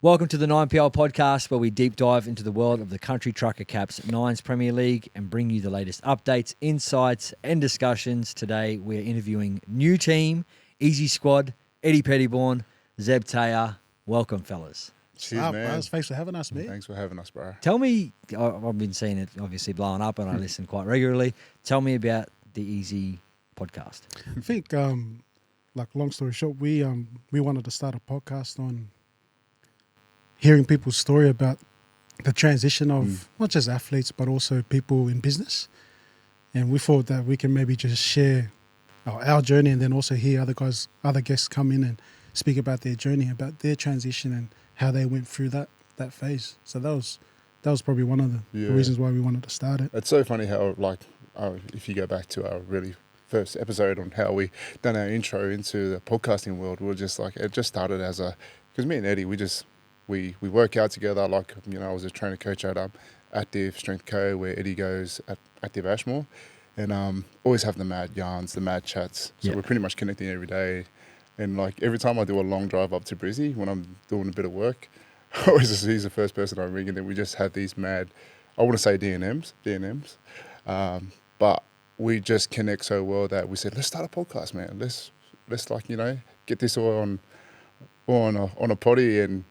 Welcome to the 9PL podcast, where we deep dive into the world of the Country Trucker Caps Nines Premier League and bring you the latest updates, insights, and discussions. Today, we're interviewing new team, Easy Squad, Eddy Pettybourne, Zeb Taia. Welcome, fellas. Cheers, man. Bros. Thanks for having us, mate. Thanks for having us, bro. Tell me, I've been seeing it obviously blowing up and I listen quite regularly. Tell me about the Easy podcast. I think, long story short, we wanted to start a podcast on hearing people's story about the transition of not just athletes, but also people in business. And we thought that we can maybe just share our journey and then also hear other guests come in and speak about their journey, about their transition and how they went through that phase. So that was probably one of the reasons why we wanted to start it. It's so funny how, if you go back to our really first episode on how we done our intro into the podcasting world, we were just like, it just started as because me and Eddy, we work out together. I was a trainer coach at Active Strength Co, where Eddy goes at Active Ashmore, and always have the mad yarns, the mad chats. So we're pretty much connecting every day. And every time I do a long drive up to Brizzy when I'm doing a bit of work, I always just he's the first person I ring, and then we just have these mad, I want to say DNMs, but we just connect so well that we said, let's start a podcast, man. Let's get this all on a potty and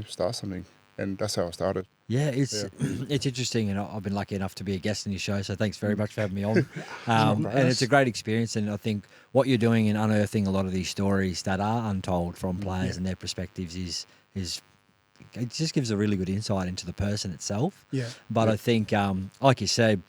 start something. And that's how I started. Yeah, it's interesting, and I've been lucky enough to be a guest in your show, so thanks very much for having me on. And it's a great experience, and I think what you're doing in unearthing a lot of these stories that are untold from players and their perspectives is it just gives a really good insight into the person itself. Yeah. But I think, like you said,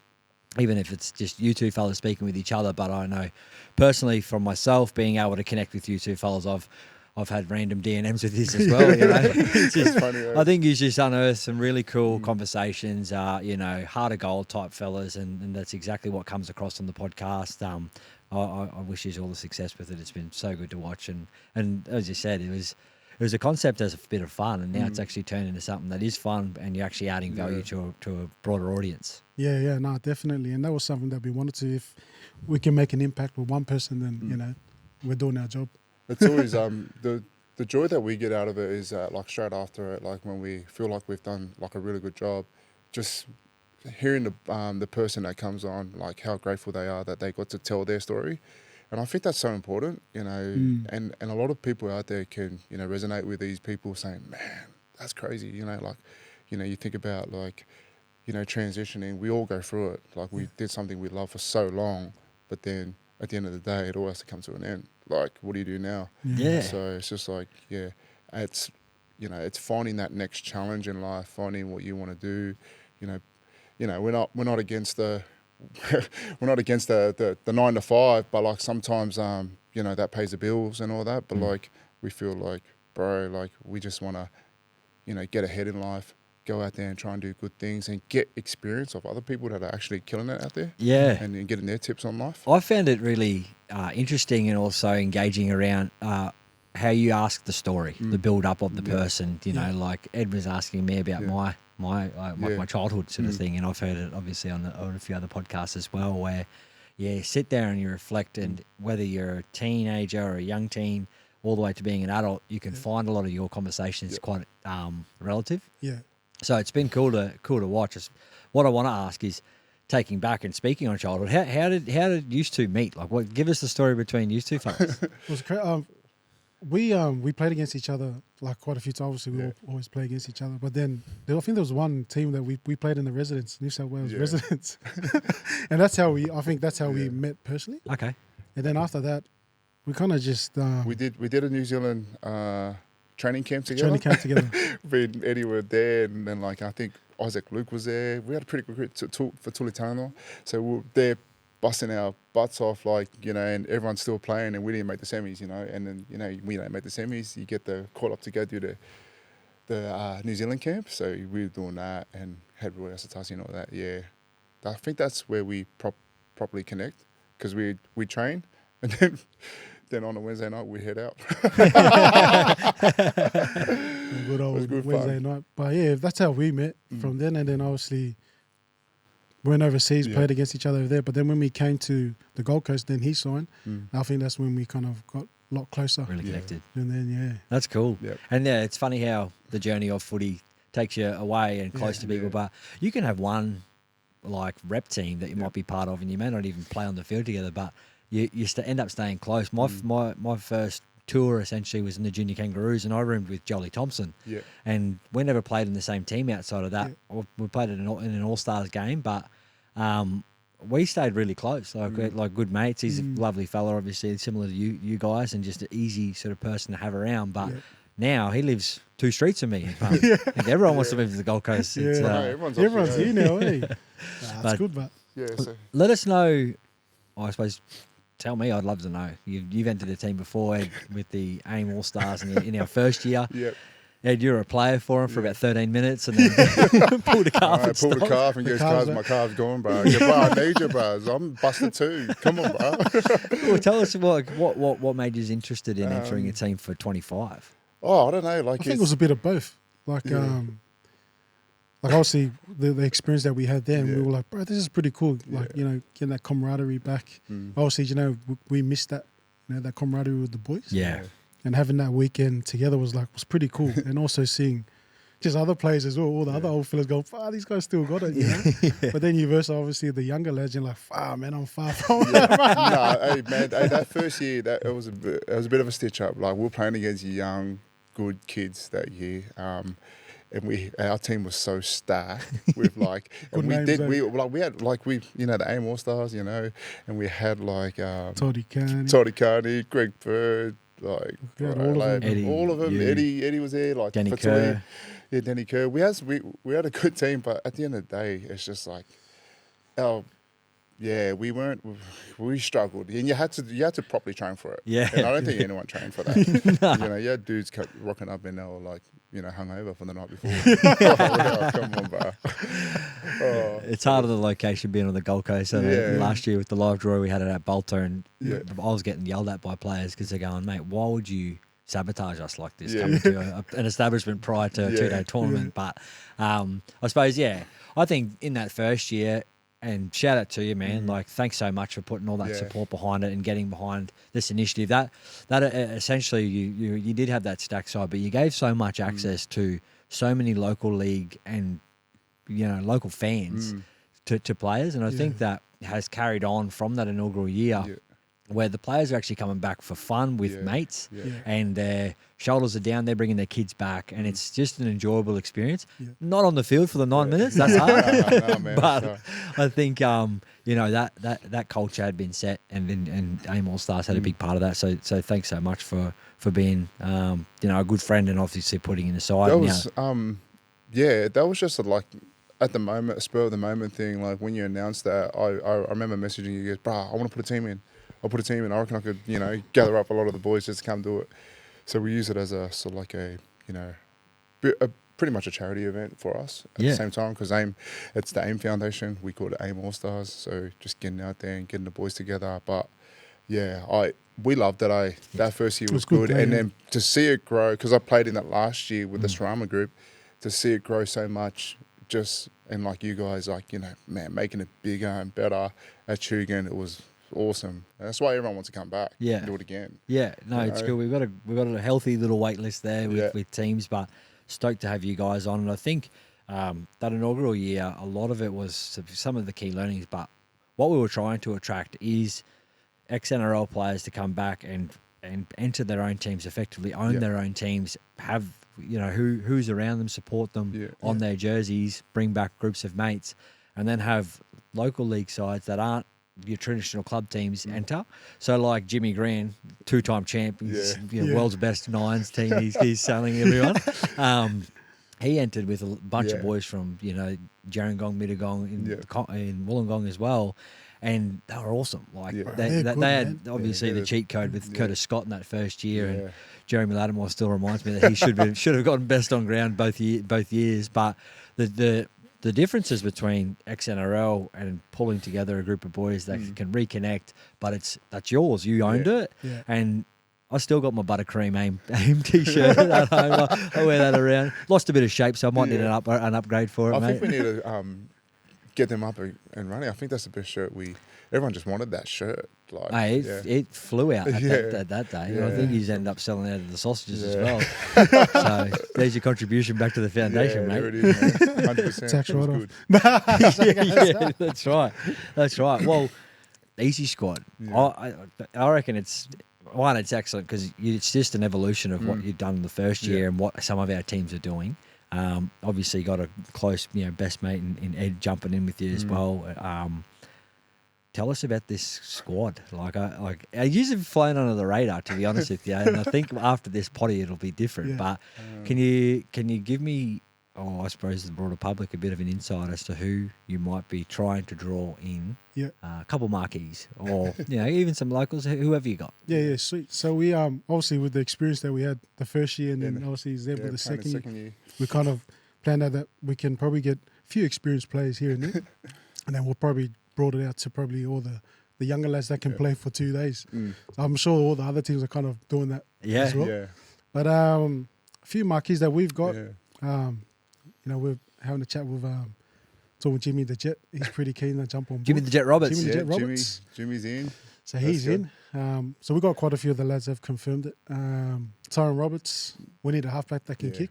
even if it's just you two fellas speaking with each other, but I know personally from myself being able to connect with you two fellas, I've had random DNMs with this as well. It's just funny. I think you just unearth some really cool conversations. Heart of gold type fellas, and that's exactly what comes across on the podcast. I wish you all the success with it. It's been so good to watch, and as you said, it was a concept as a bit of fun, and now it's actually turned into something that is fun, and you're actually adding value to a broader audience. Yeah, no, definitely, and that was something that we wanted to. If we can make an impact with one person, then we're doing our job. It's always the joy that we get out of it is straight after it, when we feel like we've done a really good job, just hearing the person that comes on, how grateful they are that they got to tell their story. And I think that's so important, and a lot of people out there can, resonate with these people saying, man, that's crazy. You think about transitioning, we all go through it. We did something we love for so long, but then at the end of the day, it all has to come to an end. What do you do now? Yeah. So it's just it's, it's finding that next challenge in life, finding what you want to do. We're not against the, we're not against the 9 to 5, but sometimes, that pays the bills and all that. But we feel we just want to, get ahead in life, go out there and try and do good things and get experience of other people that are actually killing it out there. Yeah. And getting their tips on life. I found it really interesting and also engaging around how you ask the story, the build up of the person. Ed was asking me about my childhood sort of thing, and I've heard it obviously on a few other podcasts as well, where sit there and you reflect, and whether you're a teenager or a young teen, all the way to being an adult, you can find a lot of your conversations quite relative. Yeah. So it's been cool to watch. What I want to ask is, taking back and speaking on childhood, how did you two meet? Give us the story between you two folks. It was we played against each other quite a few times. Obviously, we always play against each other. But then I think there was one team that we played in the residence, New South Wales residence, and that's how we met personally. Okay. And then after that, we kind of just we did a New Zealand training camp together. Me and Eddy were there, and then I think Isaac Luke was there. We had a pretty good group for Tulitano, so we were there busting our butts off, and everyone's still playing, and we didn't make the semis, and then we don't make the semis. You get the call up to go do the New Zealand camp, so we were doing that and had Roy Asatasi and all that. Yeah, I think that's where we properly connect, because we train, and then on a Wednesday night we head out. Good old Wednesday night. But yeah, that's how we met from then. And then obviously went overseas, played against each other there. But then when we came to the Gold Coast, then he signed. I think that's when we kind of lot closer. Really connected. And then That's cool. Yep. And yeah, it's funny how the journey of footy takes you away and close to people, but you can have one like rep team that you might be part of, and you may not even play on the field together, but you end up staying close. My first tour essentially was in the Junior Kangaroos, and I roomed with Jolie Thompson. Yeah. And we never played in the same team outside of that. We played in an All-Stars game, but we stayed really close, like good mates. He's a lovely fella, obviously, similar to you guys, and just an easy sort of person to have around. But now he lives 2 streets from me. I think everyone wants to move to the Gold Coast. Yeah. It's, everyone's here now, eh? That's good, but let us know. I suppose, tell me. I'd love to know. You've entered a team before, Ed, with the AIM All Stars in our first year. Yep. Ed, you were a player for him for about 13 minutes, and then pulled a calf. I pulled a calf and goes, my calf's gone, bro. Yeah, bro, I need you, bro. I'm busted too. Come on, bro. Well, tell us what made you interested in entering a team for 25. Oh, I don't know. I think it was a bit of both. Like obviously the experience that we had there, and we were like, bro, this is pretty cool. Like, getting that camaraderie back. Obviously, we missed that, that camaraderie with the boys. Yeah. And having that weekend together was pretty cool. And also seeing just other players as well, all the other old fellas go, these guys still got it, you know? But then you verse obviously the younger lads, you're like, man, I'm far from that. Hey, man, that first year, it was a bit of a stitch up. Like, we were playing against young, good kids that year. And our team was so stacked with and we had the AIM All Stars, and we had Toddy Carney, Greg Bird, all of them. Eddy. Eddie was there, Danny Kerr. Yeah, Danny Kerr. We had a good team, but at the end of the day, it's just we struggled, and you had to properly train for it. Yeah, and I don't think anyone trained for that. You had dudes kept rocking up and they were hungover from the night before. Come on, bro. It's hard on the location being on the Gold Coast. So last year with the live draw we had it at Bolter, and I was getting yelled at by players because they're going, mate, why would you sabotage us like this coming to an establishment prior to a 2-day tournament? But I suppose, I think in that first year, and shout out to you, man. Thanks so much for putting all that support behind it and getting behind this initiative. That essentially you did have that stack side, but you gave so much access to so many local league and local fans to players, and I think that has carried on from that inaugural year, where the players are actually coming back for fun with mates, and their shoulders are down. They're bringing their kids back, and it's just an enjoyable experience. Not on the field for the 9 minutes, that's hard. No, man, but I think that culture had been set, and AIM All Stars had a big part of that. So thanks so much for being a good friend and obviously putting in the side. That was that was just at the moment, a spur of the moment thing. Like when you announced that, I remember messaging you guys, bro, I want to put a team in. I'll put a team in. I reckon I could, gather up a lot of the boys just to come do it. So we use it as a sort of pretty much a charity event for us at the same time, because it's the AIM Foundation. We call it AIM All Stars. So just getting out there and getting the boys together. But we loved it. That first year was good. And then to see it grow, because I played in that last year with the Sarama group, to see it grow so much, and like you guys, man, making it bigger and better at Tugan, it was awesome. And that's why everyone wants to come back and do it again. Yeah, no, it's good. We've got a healthy little wait list there with teams, but stoked to have you guys on. And I think that inaugural year, a lot of it was some of the key learnings, but what we were trying to attract is ex-NRL players to come back and enter their own teams effectively, own their own teams, have who's around them, support them on their jerseys, bring back groups of mates, and then have local league sides that aren't your traditional club teams enter. So like Jimmy Green, 2-time champ, he's world's best nines team. He's selling everyone. He entered with a bunch of boys from Gerringong, Mittagong, in Wollongong as well. And they were awesome. They had obviously the cheat code with Curtis Scott in that first year, and Jeremy Lattimore still reminds me that he should have gotten best on ground both years. But the differences between ex-NRL and pulling together a group of boys that can reconnect, but that's yours. You owned it, and I still got my buttercream AIM t-shirt at home. I wear that around. Lost a bit of shape, so I might need an upgrade for it. I mate. think we need to get them up and running. I think that's the best shirt everyone just wanted that shirt. Like, Hey, it flew out that day. Yeah. I think he's ended up selling out of the sausages as well. So there's your contribution back to the foundation, mate. There it is, man. 100%. Tax It was write-off. good. Yeah, that's right. Well, Easy Squad. Yeah. I reckon it's excellent because it's just an evolution of what you've done in the first year and what some of our teams are doing. Obviously, got a close, best mate in Ed jumping in with you as well. Tell us about this squad. I usually flown under the radar, to be honest with you, and I think after this potty it'll be different. Yeah. But can you give me, I suppose the broader public, a bit of an insight as to who you might be trying to draw in? Yeah. A couple marquees, or even some locals, whoever you got. Yeah, sweet. So we obviously with the experience that we had the first year, and then obviously Zeb with the second year, we kind of planned out that we can probably get a few experienced players here and there, and then we'll probably brought it out to probably all the younger lads that can play for 2 days. So I'm sure all the other teams are kind of doing that as well. Yeah. But a few marquees that we've got, Yeah. we're having a chat with talking with Jimmy the Jet. He's pretty keen to jump on board. Jimmy the Jet Roberts. Jimmy the Jet Roberts. Jimmy's in. So he's in. So we've got quite a few of the lads that have confirmed it. Tyron Roberts, we need a halfback that can kick.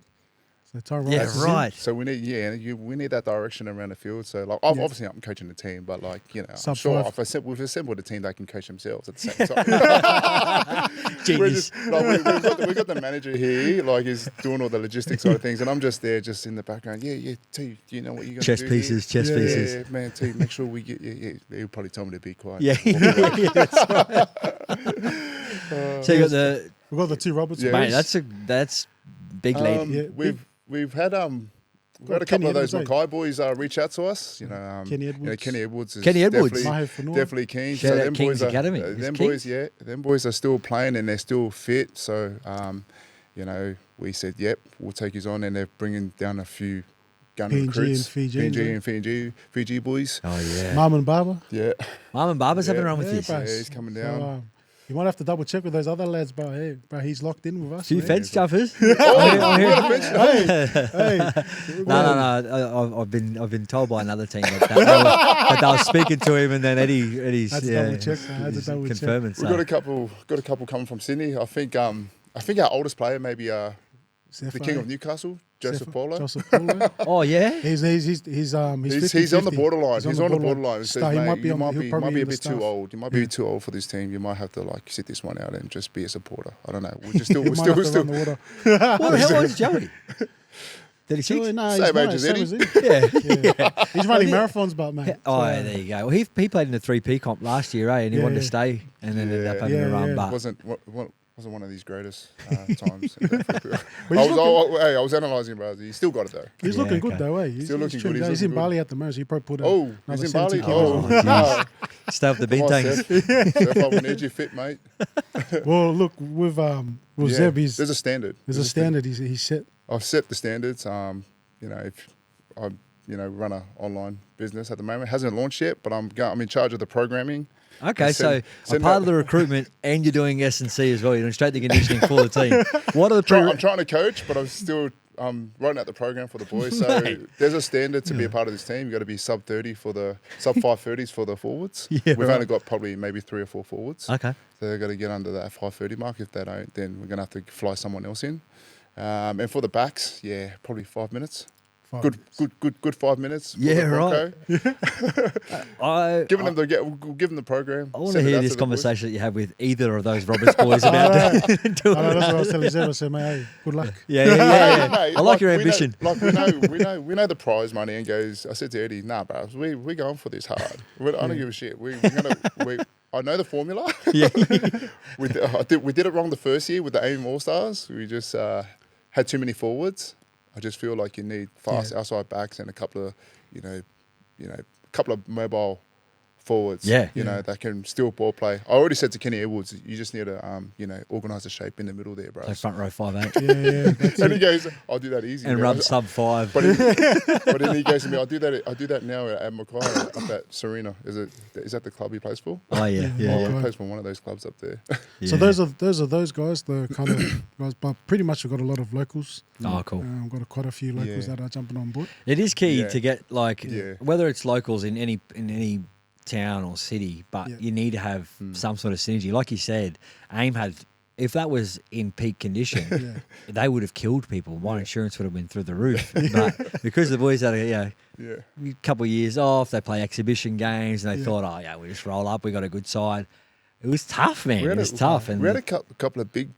So Tyron Roberts is right. So we need we need that direction around the field. So obviously I'm coaching the team, but I'm Sub sure five. if we've assembled a team, they can coach themselves at the same time. Genius. We've got the manager here, he's doing all the logistics side of things, and I'm just there, just in the background. T, you know what you're going to do? Chess pieces. Yeah, man, T, make sure we get. He'll probably tell me to be quiet. Yeah, that's right. So you got we've got the two Roberts. Yeah. mate. That's big lead. We've had a Kenny couple of those Edwards, Mackay boys reach out to us. Kenny Edwards. Kenny Edwards is Kenny Edwards. definitely keen. Shout out them Kings boys are, Academy. them Kings? boys, them boys are still playing and they're still fit. So, we said, yep, we'll take you on, and they're bringing down a few gun PNG recruits. and Fiji boys. Oh yeah. Mum and Barber. Yeah, Mum and Barber's having a run with Yeah, this. bro. yeah, he's coming down. So, you might have to double check with those other lads, but hey, bro, he's locked in with us. Few man. fence jumpers. Hey, No. I've been told by another team that they were speaking to him, and then Eddie's I had to double check. I had to double check. confirming. We've got a couple coming from Sydney. I think our oldest player maybe the king of Newcastle, Joseph Paulo. Joseph Paulo. Oh yeah. He's He's on the 50-50. borderline. He's on the borderline. He Star. says, He mate, might be you on- might he'll be probably a be in the bit too staff. old. You might be too old for this team. You might have to sit this one out and just be a supporter. I don't know. We're He might have to run the water. What the hell was Joey? 36? No, Same age as same Eddy. as Eddy. Yeah. He's running marathons, but mate. Oh, there you go. Well, he played in the 3P comp last year, and he Yeah, wanted to yeah. stay, and then ended up Yeah. having a run. Yeah. But Wasn't one of these greatest times. But he's I was analysing him, bro. He's still got it though. He's Yeah, looking good okay. though, eh? He's Still looking trimmed good, down. he's He's in looking Bali at the moment. So he probably put Oh, another he's in Bali. 70 kilos Oh, on. no. stay off the bean Come on, tanks. Seth. I need you fit, mate. Well, look with Yeah. Zeb, There's a standard. there's a standard. He's set. I've set the standards. If I run an online business at the moment, it hasn't launched yet, but I'm in charge of the programming. Okay, so send a part that- of the recruitment, and you're doing S&C as well. You're doing straight to conditioning for the team. What are the I'm trying to coach, but I'm still writing out the program for the boys. So Mate. there's a standard to be a part of this team. You've got to be sub 30 for the sub 530s for the forwards. Yeah, We've right. only got probably maybe 3 or 4 forwards. Okay. So they've got to get under that 530 mark. If they don't, then we're going to have to fly someone else in. And for the backs, yeah, probably 5 minutes. Good 5 minutes. for Yeah, the Bronco. Giving them give them the program. I want to send it hear out this to the conversation that you have with either of those Roberts boys about doing I know, that's what I was that. telling Zeb. I said, mate, hey, good luck. Yeah. Mate, I like your we know- ambition. we know the prize money, and goes. I said to Eddie, nah, bro, we're going for this hard. I don't give a shit. I know the formula. Yeah. we did it wrong the first year with the AIM All Stars. We just had too many forwards. I just feel like you need fast outside backs and a couple of, couple of mobile forwards. Yeah. You know, that can still ball play. I already said to Kenny Edwards, you just need to, organise the shape in the middle there, bro. Play front row 5'8". Yeah. And he goes, I'll do that easy. And run sub 5. But then he goes to me, I do that now at Mackay up at Serena. Is that the club he plays for? Oh, yeah. He plays for one of those clubs up there. So those are those guys, the kind of guys, but pretty much we've got a lot of locals. Oh, cool. We've got quite a few locals that are jumping on board. It is key Yeah. to get, like, Yeah. whether it's locals in any town or city, but you need to have some sort of synergy. Like you said, AIM had, if that was in peak condition, they would have killed people. My insurance would have been through the roof. But because the boys had a couple of years off, they play exhibition games, and they thought, oh, yeah, we just roll up, we got a good side. It was tough, man. It was tough. And we had a couple of big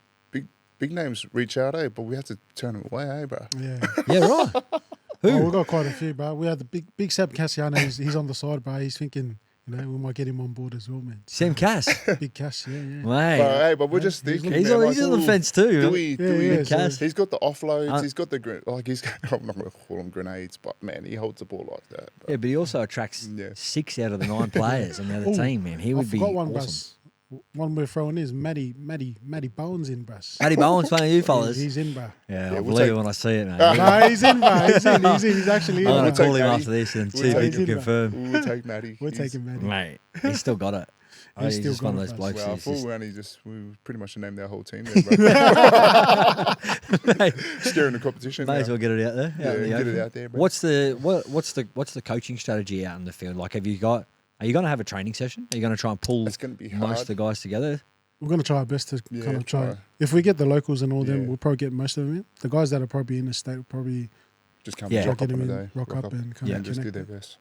names reach out, but we had to turn them away, bro. Yeah. Yeah, right. Who? Oh, we've got quite a few, bro. We had the big Seb Cassiano. He's on the side, bro. He's thinking, we might get him on board as well, man. Sam Cass. Big Cash, yeah. Mate. But we're just thinking. He's man, on the fence too. Do we? Cass. He's got the offloads. He's got the I'm not going to call them grenades, but man, he holds the ball like that. Bro. Yeah, but he also attracts 6 out of the 9 players on the other team, man. He would be one, awesome. One we're throwing is Matty Bowen's in, bruss. Matty Bowen's playing you fellas. He's in, bro. Yeah, I'll we'll believe take- it when I see it, man. No, he's in, bro. He's in. He's actually in. I'm going bro. to call him Matty. after this and see We'll if he take can him, confirm. We'll take Matty. We're taking Matty. Mate, he's still got it. He's still just one of got those it, blokes. Well, I He's thought just- we pretty much named our whole team there, bro. Mate, Steering the competition. may now. as well get it out there. Yeah, in the get open. it out there, bro. What's the coaching strategy out in the field? Like, are you going to have a training session? Are you going to try and pull It's going to be most hard. of the guys together? We're going to try our best to Yeah, kind of try. try. If we get the locals and all them, Yeah. we'll probably get most of them in. The guys that are probably in the state will probably Just come Yeah. rock get up them on a in, day. rock up and kind Yeah. of Just do connect. their best.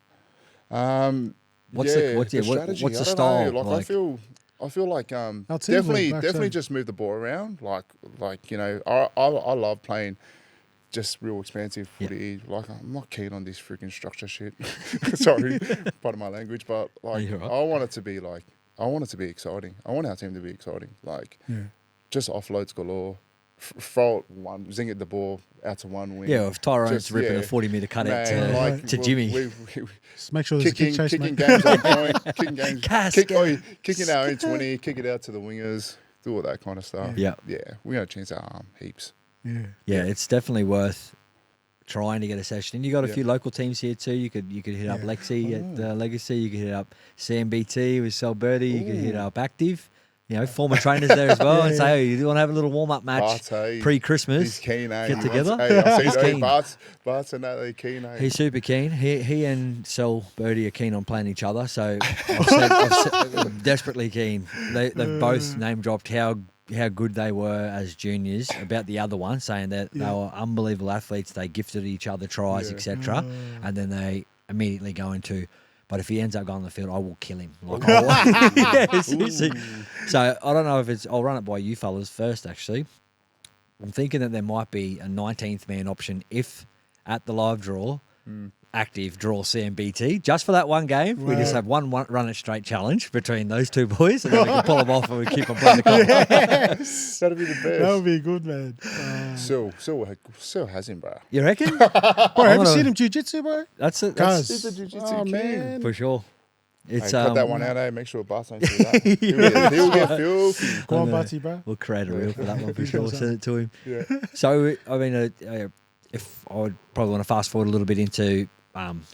What's the strategy? what's the I don't style? know. Like, I feel like team will definitely back, so- just move the ball around. Like I love playing just real expansive footy. Like, I'm not keen on this freaking structure shit. Sorry, pardon my language, but like You're right. I want it to be exciting. I want our team to be exciting. Like just offloads galore. Throw it one, zing at the ball out to one wing. Yeah, if Tyrone's Just, ripping yeah. a 40-metre cutout Man, to Jimmy. Just make sure there's a kick chase, kicking mate. games on point, kicking games, Cass, kicking our own 20, kick it out to the wingers, do all that kind of stuff. Yeah. We're gonna chance our arm heaps. Yeah, it's definitely worth trying to get a session in. You got a Yeah. few local teams here too. You could hit up Lexi at Legacy. You could hit up CMBT with Sal Birdie. You could hit up Active. Former trainers there as well, and say, "Hey, you want to have a little warm-up match pre-Christmas? He's keen, eh? Get He together? wants- Hey, I've He's seen keen. Bart's and that, they're keen, eh? He's super keen. He and Sal Birdie are keen on playing each other, so I've desperately keen. They've both name dropped how good they were as juniors about the other one, saying that they were unbelievable athletes. They gifted each other tries, etc., and then they immediately go into. But if he ends up going on the field, I will kill him. Like, seriously. So I don't know if it's. I'll run it by you fellas first. Actually, I'm thinking that there might be a 19th man option if at the live draw, Active draw CMBT just for that one game. We just have one run it straight challenge between those two boys, and then we can pull them off and we keep on playing the comp. That'd be the best. That would be good, man. Sil has him, bro. You reckon? Bro, have you gonna- seen him jiu-jitsu, bro? That's it. Guys. He's a jiu-jitsu Oh, king. man. For sure. It's Hey, cut that one out, eh? Make sure Bart don't see that. He'll get filthy. Go on, I know. Batty, bro. We'll create a reel for that one for sure. We'll send it to him. Yeah. So, I mean, if I would probably want to fast forward a little bit into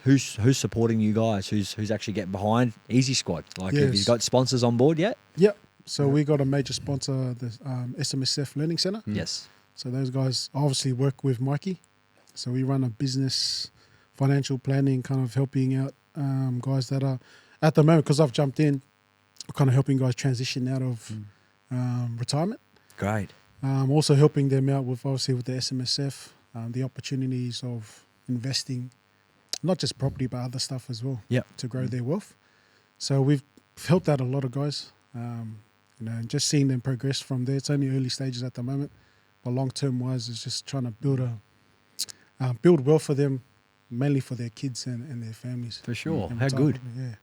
who's supporting you guys, who's actually getting behind Easy Squad. Like, have you Yes. got sponsors on board yet? Yep. So we got a major sponsor, the SMSF Learning Centre. Yes. So those guys obviously work with Mikey. So we run a business, financial planning, kind of helping out guys that are at the moment, because I've jumped in, kind of helping guys transition out of retirement. Great. Also helping them out with obviously with the SMSF, the opportunities of investing, not just property but other stuff as well. Yep. To grow their wealth. So we've helped out a lot of guys, and just seeing them progress from there. It's only early stages at the moment, but long term wise, it's just trying to build wealth for them, mainly for their kids and their families. For sure. And How good. yeah.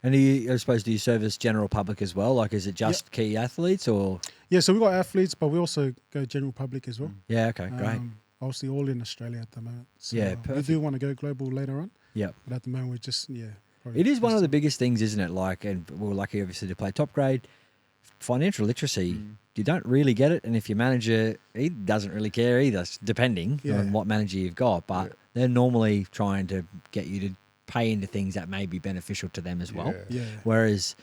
And I suppose, do you service general public as well? Like, is it just key athletes or? Yeah, so we've got athletes, but we also go general public as well. Yeah, okay, great. Obviously, all in Australia at the moment. So Yeah, we perfect. do want to go global later on, Yep. but at the moment, we're just, probably It is one of the best. biggest things, isn't it? Like, and we're lucky obviously to play top grade. Financial literacy, you don't really get it, and if your manager, he doesn't really care either, depending Yeah. on what manager you've got. But they're normally trying to get you to pay into things that may be beneficial to them as well. Yeah. Yeah. Whereas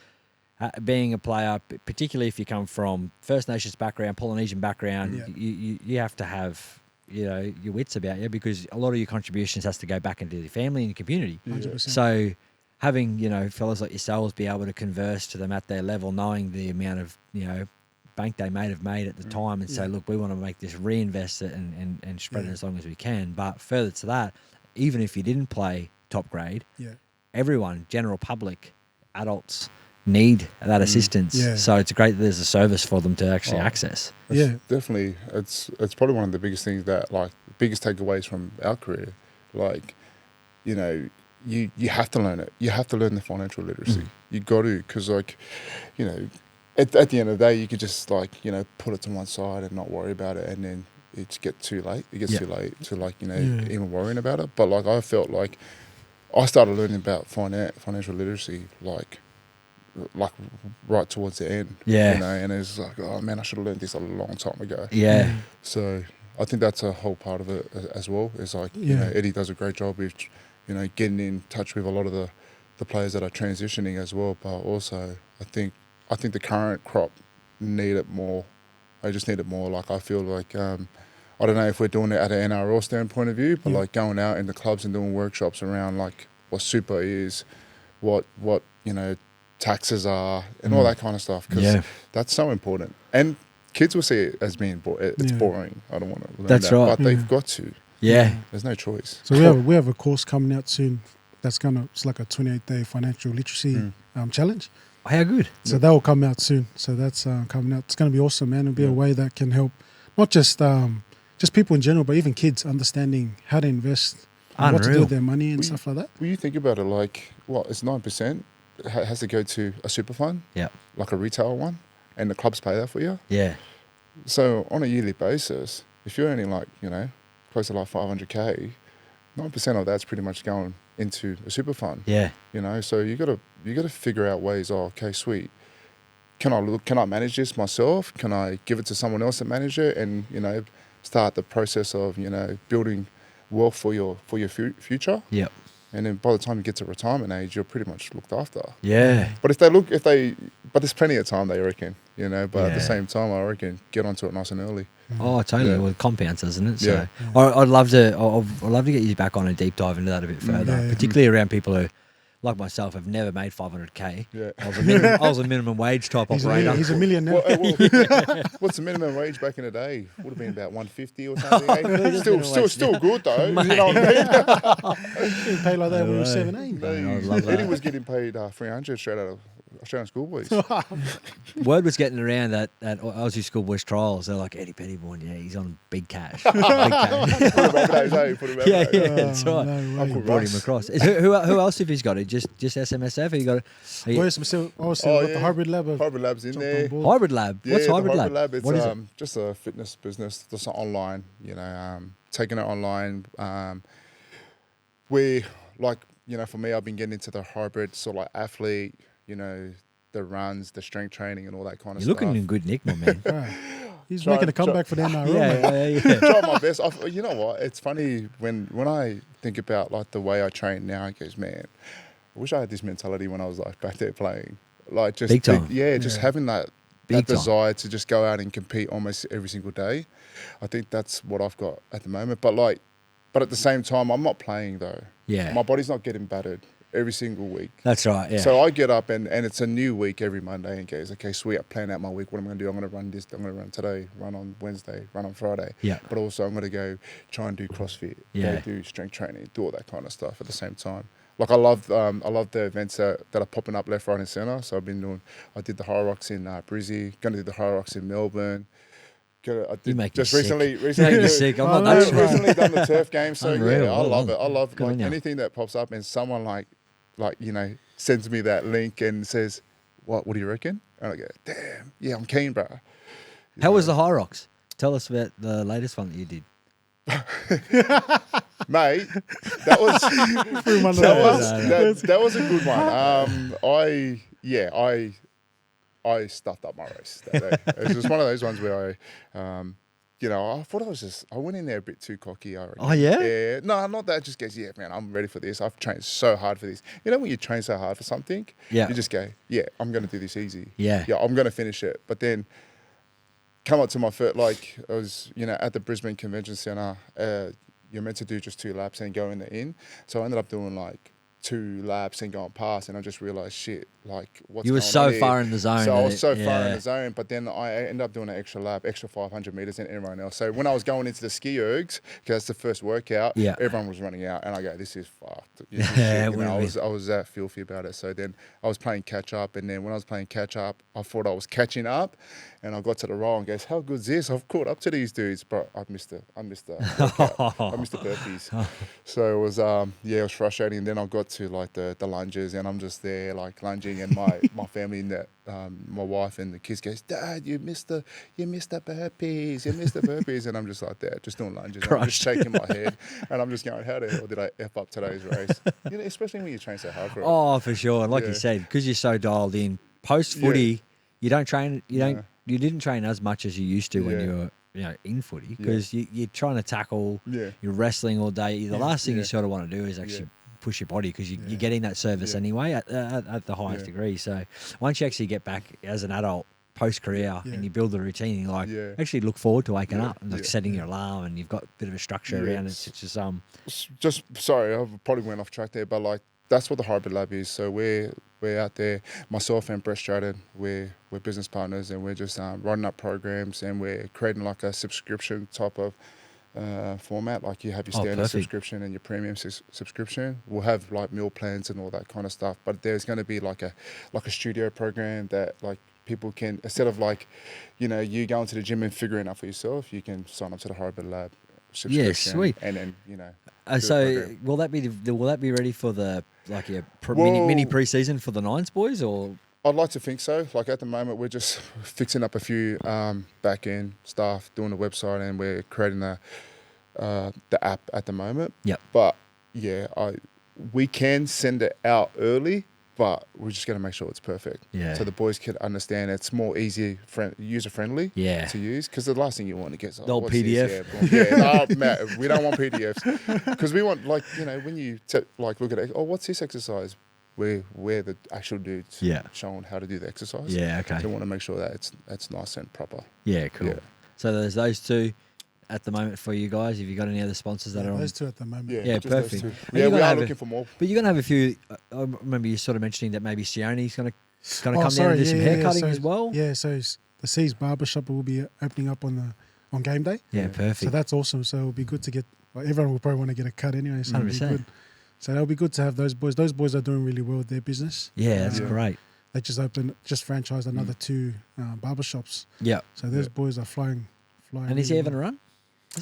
being a player, particularly if you come from First Nations background, Polynesian background, Yeah. you have to have your wits about you, because a lot of your contributions has to go back into the family and your community. 100%. So having fellas like yourselves be able to converse to them at their level, knowing the amount of bank they may have made at the time, and say, look, we want to make this, reinvest it and spread it as long as we can. But further to that, even if you didn't play top grade, everyone, general public, adults, need that assistance. Yeah. So it's great that there's a service for them to actually access. Definitely. It's probably one of the biggest things that, like, biggest takeaways from our career. Like, you have to learn it. You have to learn the financial literacy. You got to, because, like, at the end of the day, you could just, like, put it to one side and not worry about it, and then it's too late. It gets too late to, like, even worrying about it. But, like, I felt like I started learning about financial literacy, like right towards the end. And it's like, oh man, I should have learned this a long time ago. So I think that's a whole part of it as well. It's like, Eddy does a great job with getting in touch with a lot of the players that are transitioning as well. But also I think the current crop need it more. I just need it more. Like, I feel like I don't know if we're doing it at an NRL standpoint of view, but like going out in the clubs and doing workshops around, like, what super is, what taxes are, and all that kind of stuff, because that's so important. And kids will see it as being it's boring. I don't want to learn that. Right. But they've got to. There's no choice. So we have a course coming out soon. It's like a 28-day financial literacy challenge. How good. So that will come out soon. So that's coming out. It's going to be awesome, man. It'll be a way that can help not just people in general, but even kids understanding how to invest, and what to do with their money and stuff like that. When you think about it, like, it's 9%. Has to go to a super fund, like a retail one, and the clubs pay that for you. So on a yearly basis, if you're earning, like, close to like 500k, 9% of that's pretty much going into a super fund. So you gotta figure out ways. Oh, okay, sweet. Can I manage this myself? Can I give it to someone else to manage it, and start the process of building wealth for your future. And then by the time you get to retirement age, you're pretty much looked after. But but there's plenty of time, they reckon, but at the same time, I reckon get onto it nice and early. Oh, totally. Well, it compounds, doesn't it? So I'd love to get you back on and deep dive into that a bit further, particularly around people who, like myself, have never made 500k. I was a minimum wage type operator. He's a millionaire. What's the minimum wage back in the day? Would have been about 150 or something. Still good though. You know what I mean? Getting paid like that when we were 17. Eddy was getting paid 300 straight out of Australian schoolboys. Word was getting around that at Aussie schoolboys trials. They're like, Eddy Pettybourne, he's on big cash. Big cash. Put him back days, That's right. No Uncle Brought him across. Who else have you got? Just SMSF? Or you got? The hybrid lab. Hybrid lab's in there. Hybrid lab. What's hybrid lab? It's what is it? Just a fitness business. Just online. Taking it online. We for me, I've been getting into the hybrid sort of like athlete. The runs, the strength training, and all that kind of You're stuff. looking in good nick, my man. He's making a comeback for the NRL. Try my best. You know what? It's funny when I think about, like, the way I train now. I goes, man, I wish I had this mentality when I was, like, back there playing. Like, just big time. Just having that desire to just go out and compete almost every single day. I think that's what I've got at the moment. But at the same time, I'm not playing though. My body's not getting battered every single week. That's right, So I get up and it's a new week every Monday and goes, okay, sweet, I plan out my week. What am I going to do? I'm going to run this. I'm going to run today, run on Wednesday, run on Friday. But also I'm going to go try and do CrossFit, go do strength training, do all that kind of stuff at the same time. Like, I love the events that are popping up left, right and centre. So I did the High Rocks in Brizzy, going to do the High Rocks in Melbourne. I did recently sick. I'm not recently done the turf game. So Unreal. I love it. I love Good on you. anything that pops up and someone sends me that link and says, what do you reckon? And I go, damn, yeah, I'm keen, bro. How was the High Rocks? Tell us about the latest one that you did. Mate, that was that was a good one. I stuffed up my race that day. It was just one of those ones where I thought I went in there a bit too cocky. I reckon. Oh, yeah? Yeah. No, not that. Just goes, yeah, man, I'm ready for this. I've trained so hard for this. You know, when you train so hard for something, Yeah. you just go, yeah, I'm going to do this easy. Yeah. Yeah, I'm going to finish it. But then come up to my first, like, I was, at the Brisbane Convention Centre, you're meant to do just 2 laps and go in the inn. So I ended up doing like 2 laps and going past, and I just realised, shit, like what's You were going on so here? far in the zone. So I was so far in the zone, but then I ended up doing an extra lap, extra 500 metres than everyone else. So when I was going into the ski ergs, because that's the first workout, Yeah. everyone was running out, and I go, this is fucked. This is Yeah, shit. it I was that filthy about it. So then I was playing catch up, and then when I was playing catch up, I thought I was catching up, and I got to the row and goes, how good's this? I've caught up to these dudes, but I missed the workout. I missed the burpees. So it was it was frustrating. And then I got to like the lunges, and I'm just there like lunging, and my family, my wife and the kids goes, Dad, you missed the burpees, and I'm just like that, just doing lunges. I'm just shaking my head, and I'm just going, how the hell did I F up today's race? Especially when you train so hard for it. Oh, for sure. And like you said, because you're so dialed in, post footy, you don't train. You didn't train as much as you used to when you were in footy, because you're trying to tackle. You're wrestling all day. The last thing you sort of want to do is actually push your body, because you're getting that service anyway at the highest degree. So once you actually get back as an adult post career and you build the routine, you actually look forward to waking up and setting your alarm, and you've got a bit of a structure around it. It's just sorry, I probably went off track there, but like that's what the Hybrid Lab is. So we're out there, myself and Brett Stratton, we're business partners, and we're just running up programs, and we're creating like a subscription type of format. Like you have your standard subscription and your premium subscription. We'll have like meal plans and all that kind of stuff, but there's going to be like a studio program that like people can, instead of like you going to the gym and figuring it out for yourself, you can sign up to the Hybrid Lab subscription. Yeah, sweet. And then so will that be ready for the mini pre-season for the Nines boys, or? I'd like to think so. Like at the moment, we're just fixing up a few back end stuff, doing the website, and we're creating the app at the moment. Yep. But we can send it out early, but we're just going to make sure it's perfect. Yeah. So the boys can understand it's more user friendly. To use, because the last thing you want to get is the old PDF. Matt, we don't want PDFs, because we want when you look at it. Oh, what's this exercise? We're the actual dudes showing how to do the exercise. Yeah, okay. So we want to make sure that it's nice and proper. Yeah, cool. Yeah. So there's those 2 at the moment for you guys. Have you got any other sponsors that are on? Those 2 at the moment. Yeah, perfect. Yeah, we are looking for more. But you're going to have a few. I remember you sort of mentioning that maybe Sione's going to come down and do some hair cutting as well. Yeah, so the C's Barbershop will be opening up on game day. Yeah, perfect. So that's awesome. So it'll be good to get. Everyone will probably want to get a cut anyway. So 100%. It'll be good. So that'll be good to have those boys. Those boys are doing really well with their business. Yeah, that's great. They just franchised another 2 barbershops. Yeah. So those boys are flying. And is he having a run?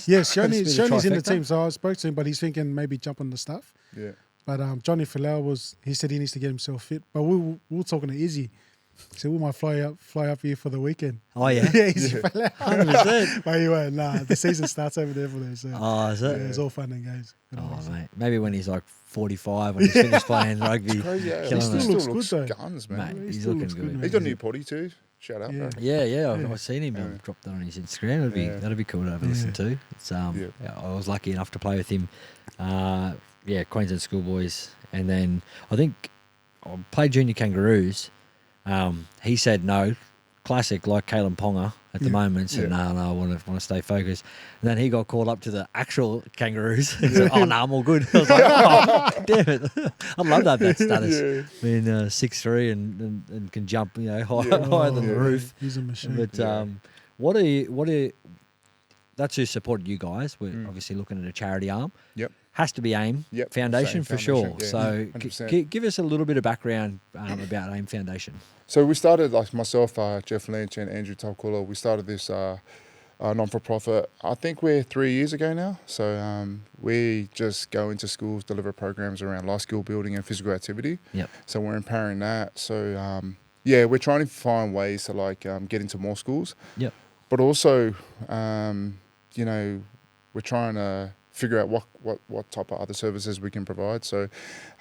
Yes, Shoney's in the team. So I spoke to him, but he's thinking maybe jump on the staff. Yeah. But Johnny Falau he said he needs to get himself fit. But we were talking to Izzy. So we might fly up here for the weekend. Oh, yeah? Yeah, Izzy Falau. 100%. But he went, the season starts over there for them. So is it? Yeah, it's all fun and games. Mate. Maybe when he's like 45, when he's finished playing rugby. It's crazy, He still looks good, though. Guns, man. Mate, he's looking good. He's got a new potty too. Shout out, bro. Yeah. I've seen him drop that on his Instagram. That'd be cool to have a listen to. It's I was lucky enough to play with him. Queensland Schoolboys, and then I think I played Junior Kangaroos. He said no, classic like Kalen Ponga at the moment. Said no, I want to stay focused. And then he got called up to the actual Kangaroos. He said, I'm all good. I was like, damn it, I love that status. Yeah. I mean, 6'3" and can jump, higher than the roof. He's a machine. But what are you? That's who supported you guys. We're obviously looking at a charity arm. Yep. Has to be AIM Foundation for sure. Yeah, so give us a little bit of background about AIM Foundation. So we started, like myself, Jeff Lynch and Andrew Talkula, we started this non-for-profit, I think we're 3 years ago now. So we just go into schools, deliver programs around life skill building and physical activity. Yep. So we're empowering that. So we're trying to find ways to get into more schools. Yep. But also, we're trying to figure out what type of other services we can provide. So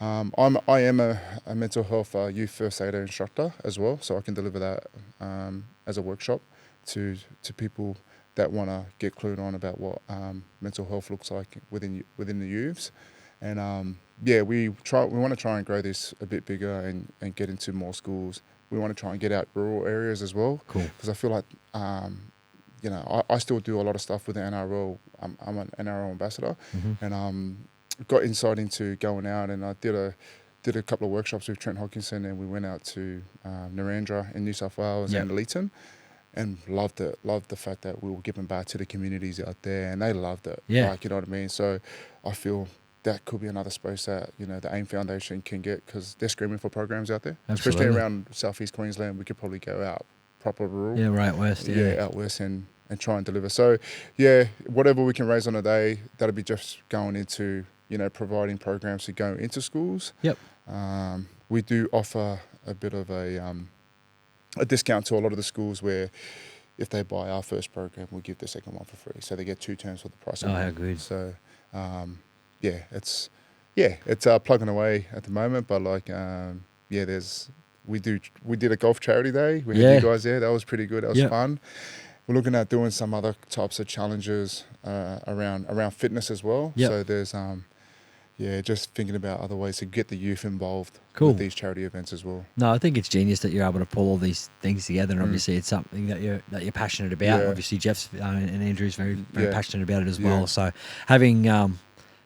I am a mental health youth first aider instructor as well, so I can deliver that as a workshop to people that want to get clued on about what mental health looks like within the youths. And we want to try and grow this a bit bigger and get into more schools. We want to try and get out rural areas as well. Cool. Because I feel like I still do a lot of stuff with the NRL. I'm an NRL ambassador, and got insight into going out, and I did a couple of workshops with Trent Hodkinson, and we went out to Narendra in New South Wales and Leeton, and loved it. Loved the fact that we were giving back to the communities out there, and they loved it. Yeah. Like, you know what I mean? So I feel that could be another space that, the AIM Foundation can get, because they're screaming for programs out there. Absolutely. Especially around southeast Queensland. We could probably go out proper rural. Yeah, right west. Yeah, out west and try and deliver. So, whatever we can raise on a day, that'll be just going into, providing programs to go into schools. Yep. We do offer a bit of a discount to a lot of the schools where if they buy our first program, we'll give the second one for free. So they get 2 terms for the price of one. Oh, how good. So, it's plugging away at the moment, but we did a golf charity day. We had you guys there. That was pretty good. That was fun. We're looking at doing some other types of challenges around fitness as well. Yep. So there's just thinking about other ways to get the youth involved with these charity events as well. No, I think it's genius that you're able to pull all these things together, and obviously it's something that you're passionate about. Yeah. Obviously Jeff's and Andrew's very passionate about it as well. Yeah. So having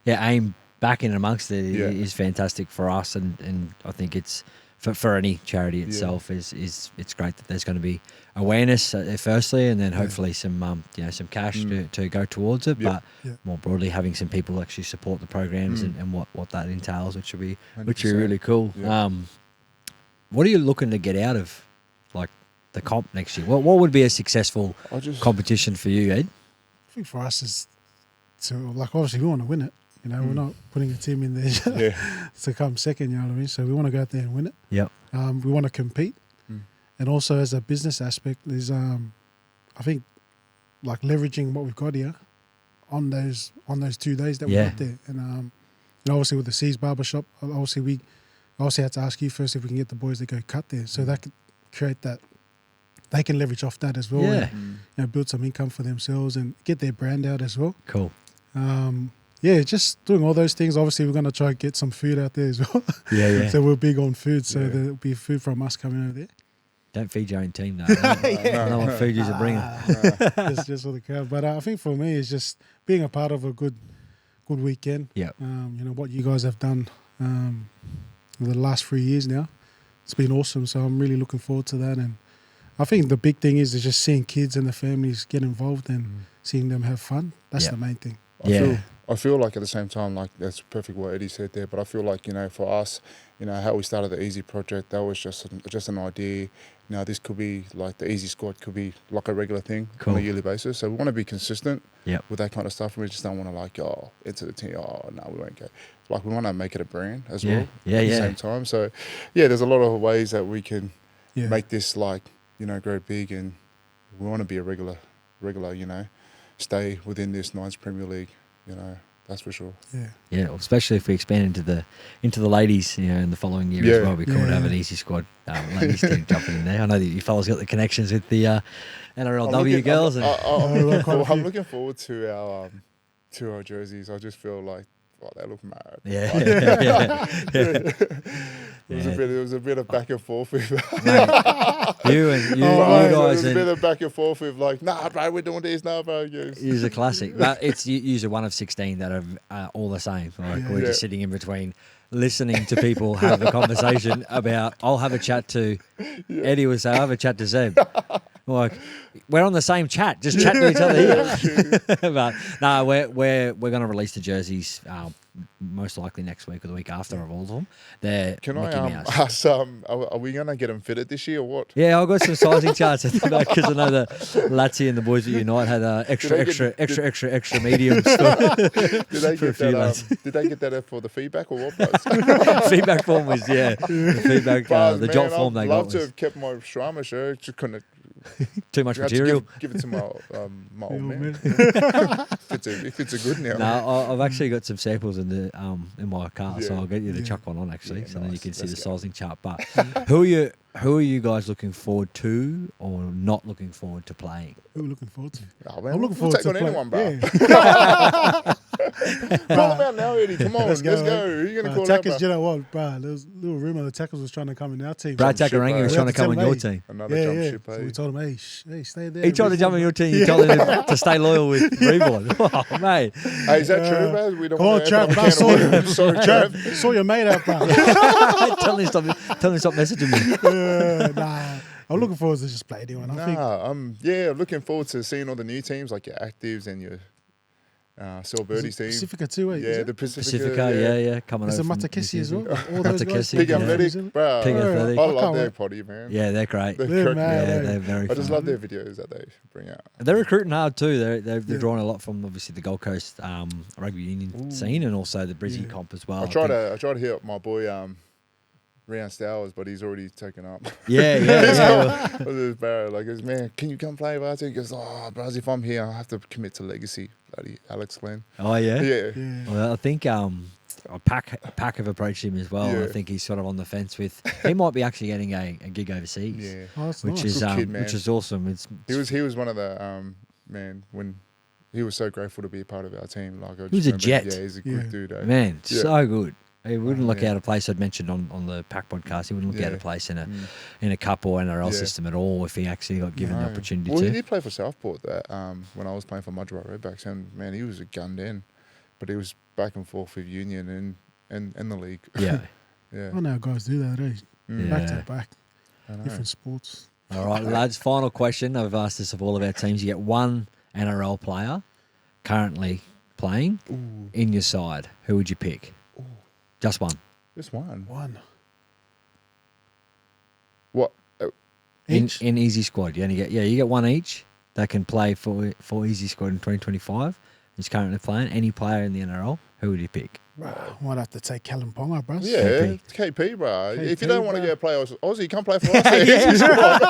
AIM back in amongst it is fantastic for us, and I think it's for any charity itself is it's great that there's going to be awareness firstly, and then hopefully some some cash to go towards it, but more broadly having some people actually support the programs and what that entails, which will be 100%. really cool. What are you looking to get out of like the comp next year? What would be a successful competition for you, Ed? I think for us is to, obviously we want to win it. We're not putting a team in there to come second, you know what I mean? So we want to go out there and win it. Yep. We want to compete. And also as a business aspect is, I think, leveraging what we've got here on those 2 days that we're out there. And obviously with the C's Barbershop, we had to ask you first if we can get the boys to go cut there. So that could create that, they can leverage off that as well. Yeah. And, build some income for themselves and get their brand out as well. Cool. Just doing all those things. Obviously, we're going to try and get some food out there as well. Yeah. So we're big on food, so there'll be food from us coming over there. Don't feed your own team, though. I don't know what food you're bringing. It's just for the crowd. But I think for me, it's just being a part of a good weekend. Yeah. What you guys have done the last 3 years now, it's been awesome. So I'm really looking forward to that. And I think the big thing is just seeing kids and the families get involved and seeing them have fun. That's the main thing. I feel like at the same time, that's perfect what Eddie said there, but I feel like, for us, how we started the Easy project, that was just an idea. This could be the Easy Squad could be like a regular thing on a yearly basis. So we want to be consistent with that kind of stuff. We just don't want to into the team, no, we won't go. We want to make it a brand as well at the same time. So, there's a lot of ways that we can make this grow big, and we want to be a regular, stay within this Nines Premier League, that's for sure. Yeah, especially if we expand into the ladies, in the following year as well. We could have an Easy Squad ladies team jumping in there. I know that you fellas got the connections with the NRLW girls. I'm looking forward to our jerseys. I just feel like they look mad. It was a bit of back and forth with you guys. It was a bit of back and forth with nah, bro, we're doing this now, bro. It's a classic, but it's usually one of 16 that are all the same. We're just sitting in between, listening to people have a conversation about. I'll have a chat to Eddie. Will say, I'll have a chat to Zeb. We're on the same chat, just chatting to each other here. But no, we're going to release the jerseys most likely next week or the week after of all of them. They're Can I ask? Are we going to get them fitted this year or what? Yeah, I've got some sizing charts at the back because I know that Latsy and the boys at Unite had extra mediums. Did they get that for the feedback or what? Feedback form was the feedback. The job form they got. I'd love to have kept my Shrama shirt. Just couldn't. Too much We had to material. give it to my my old old man. man. If it's a good now. No, I've actually got some samples in my car, so Yeah. I'll get you to Yeah. chuck one on actually, Yeah, so then you nice. can see Let's the go. sizing chart. But who are you guys looking forward to, or not looking forward to playing? Who are we looking forward to? Oh, man, I'm looking we'll forward take to on play. anyone, bro. Yeah. Call him out now, Eddie. Come on, let's go. mate. Who you gonna Bro, call Tackers, out, you bro? know what, bro? There was a little rumor the Tackers was trying to come in our team. Brad shit, Takarangi bro. was We trying had to to come on tell your him, team. Another Yeah, jump yeah. ship, So eh? we told him, hey, stay there. He tried to jump on your team. You told him to stay loyal with Reborn. Oh, mate. Hey, is that true, bro? We don't Come on, want to Trav, open bro. a can of worms. Sorry, Trav, Trav. saw your mate out, bro. tell him stop messaging me. Nah, I'm looking forward to just play anyone. I think I'm looking forward to seeing all the new teams, like your Actives and your Cellbirdies team. Pacifica too, is Yeah, it? the Pacifica. Pacifica, yeah, coming Is over it from Matakesi New as well? Zealand. All those guys. Matakesi, Big yeah. Athletic, bro. Big Athletic. I I love can't their wait. potty, man. Yeah, they're great. They're They're crook, mad, Yeah, eh? they're very I fun. just love their videos that they bring out. They're recruiting hard too. They're Yeah. drawing a lot from obviously the Gold Coast rugby union scene and also the Brizzy Yeah. comp as well. I try to hit up my boy Rian Stowers, but he's already taken up. Yeah. I was just barrel, like, goes, man, can you come play, Barty? He goes, oh, bros, if I'm here, I have to commit to legacy. Bloody Alex Glenn. Oh yeah. Yeah. Yeah. Well, I think a pack have approached him as well. Yeah. I think he's sort of on the fence with. He might be actually getting a gig overseas, Yeah. Oh, that's which nice. is Good kid, man. which is awesome. It's He was one of the man when he was so grateful to be a part of our team. Like I He was just a remember- jet. Yeah, he's a good Yeah. dude. Eh? man, Yeah. so good. He wouldn't look yeah. out of place. I'd mentioned on the Pack podcast. He wouldn't look out Yeah. of place in Mm. a cup or NRL Yeah. system at all if he actually got given the No. opportunity Well, he to. did play for Southport that when I was playing for Mudgerock Redbacks, and man, he was a gunned in, but he was back and forth with Union and the league. Yeah. Yeah. I know guys do that, eh? Mm. Back Yeah. to back, I know. different sports. All right, lads. Final question. I've asked this of all of our teams. You get one NRL player currently playing Ooh, in your side. Who would you pick? Just one. just one. One. What? Each. In easy squad. You only get you get one each that can play for easy squad in 2025. He's currently playing. Any player in the NRL, who would you pick? Might have to take Callum Ponga, bro. Yeah, KP. it's KP, bro. If KP, you don't want to bro. go play Aussie, come play for us. Easy squad.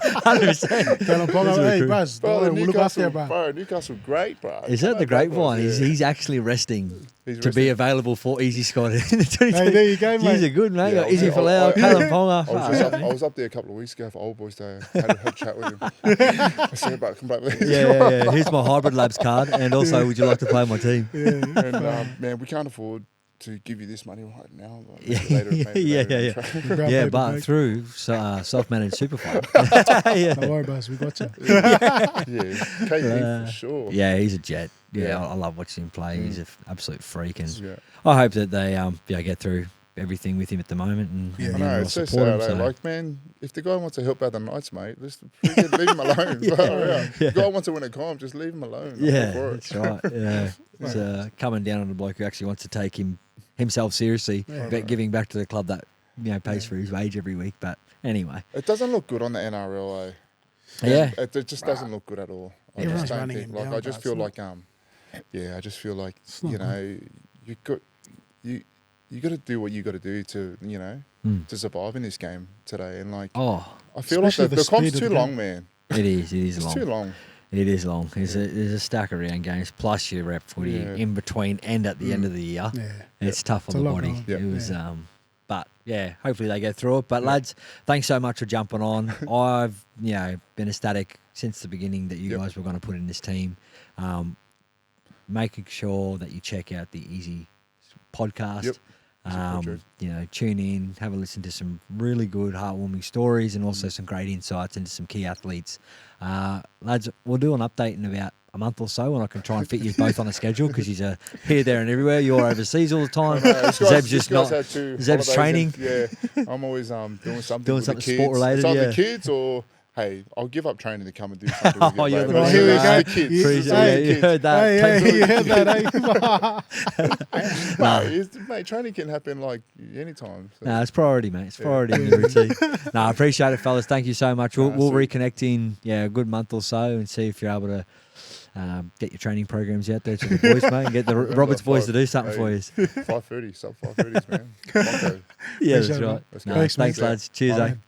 100%. Callum Ponga, hey, bro. Bro, We'll look after Newcastle, you, bro. Newcastle, great, bro. Is Come that the and play great for us, one? yeah. He's actually resting He's to be resting. available for easy squad in the 2020. Hey, there you go, mate. He's a good mate. Yeah, Got Izzy I- Folau, I- Callum Ponga. I was up there a couple of weeks ago for Old Boys Day. Had a chat with him. I said, "But come back with this." Yeah. Here's my Hybrid Labs card, and also, would you like to play my team? And man, we can't afford to give you this money right now. But maybe later, Yeah. Grab Yeah, paper but bag. through self-managed super fund. Yeah. Don't worry, boss. We got you. Yeah, KP for sure. Yeah, he's a jet. Yeah, Yeah. I love watching him play. He's an absolute freak, and Yeah. I hope that they get through everything with him at the moment, and Yeah. and I know, we'll it's so support him. sad. So. Like, man, if the guy wants to help out the Knights, mate, let's freaking leave him alone. If the guy wants to win a comp, just leave him alone. I'm Yeah, all for it. that's right. Yeah, it's coming down on a bloke who actually wants to take himself seriously, Yeah. but giving back to the club that pays for his wage every week. But anyway, It doesn't look good on the NRL, eh? yeah, It just doesn't look good at all. I Everyone's just don't running think. him Like, down, I just but feel it's like, I just feel like, It's not you know, you got to do what you got to do to, to survive in this game today. And like, oh, I feel like Especially the the comp's speed of too the long, game. man. it is It's long. too long. It is long. There's a stack of round games plus your rep footy Yeah. in between and at the end of the year. Yeah. It's tough It's on a the lot body. going. Yeah. It was, Yeah. but yeah, hopefully they get through it. But lads, thanks so much for jumping on. I've been ecstatic since the beginning that you Yep. guys were going to put in this team. Making sure that you check out the Easy podcast. Yep. Super true. Tune in, have a listen to some really good, heartwarming stories, and also some great insights into some key athletes. Lads, we'll do an update in about a month or so, and I can try and fit you both on a schedule because he's here, there, and everywhere. You're overseas all the time. Zeb's just not. Zeb's training. Yeah, I'm always doing something. Doing with something the kids. sport-related, It's either yeah. the kids or hey, I'll give up training to come and do something. With you, Oh, you're mate. the But man. Here we it's go. the kids. Appreciate It's Yeah, the you kids. heard that. Hey, you heard that, eh? Mate, training can happen like anytime. So. No, it's priority, mate. It's priority in your routine. No, I appreciate it, fellas. Thank you so much. We'll sweet. reconnect in a good month or so and see if you're able to get your training programs out there to the boys, mate, and get the Roberts boys to do something for you. 5:30, sub 5:30s, man. Come on, go. Yeah, that's Appreciate it, right. mate. Let's No, go. thanks, mate. lads. Cheers, Bye, eh? man.